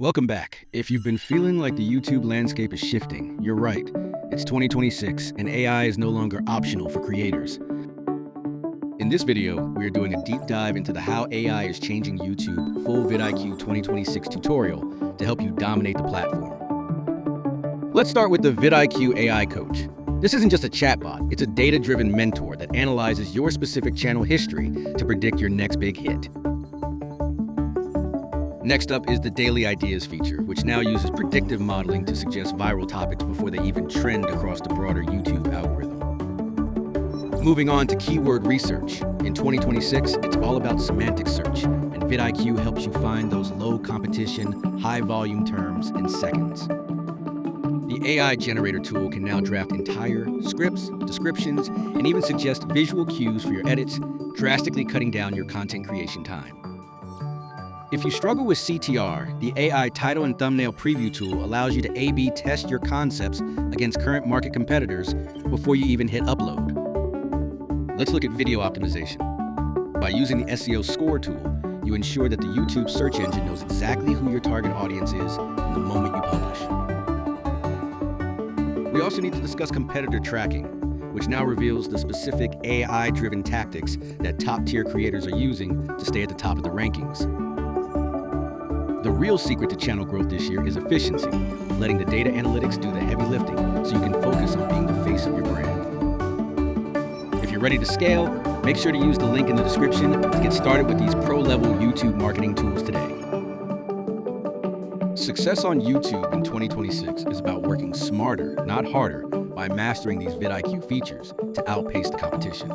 Welcome back. If you've been feeling like the YouTube landscape is shifting, you're right. It's 2026 and AI is no longer optional for creators. In this video, we are doing a deep dive into the How AI is Changing YouTube full vidIQ 2026 tutorial to help you dominate the platform. Let's start with the vidIQ AI Coach. This isn't just a chatbot, it's a data-driven mentor that analyzes your specific channel history to predict your next big hit. Next up is the Daily Ideas feature, which now uses predictive modeling to suggest viral topics before they even trend across the broader YouTube algorithm. Moving on to keyword research. In 2026, it's all about semantic search, and vidIQ helps you find those low competition, high volume terms in seconds. The AI generator tool can now draft entire scripts, descriptions, and even suggest visual cues for your edits, drastically cutting down your content creation time. If you struggle with CTR, the AI title and thumbnail preview tool allows you to A/B test your concepts against current market competitors before you even hit upload. Let's look at video optimization. By using the SEO score tool, you ensure that the YouTube search engine knows exactly who your target audience is in the moment you publish. We also need to discuss competitor tracking, which now reveals the specific AI-driven tactics that top-tier creators are using to stay at the top of the rankings. The real secret to channel growth this year is efficiency, letting the data analytics do the heavy lifting so you can focus on being the face of your brand. If you're ready to scale, make sure to use the link in the description to get started with these pro-level YouTube marketing tools today. Success on YouTube in 2026 is about working smarter, not harder, by mastering these vidIQ features to outpace the competition.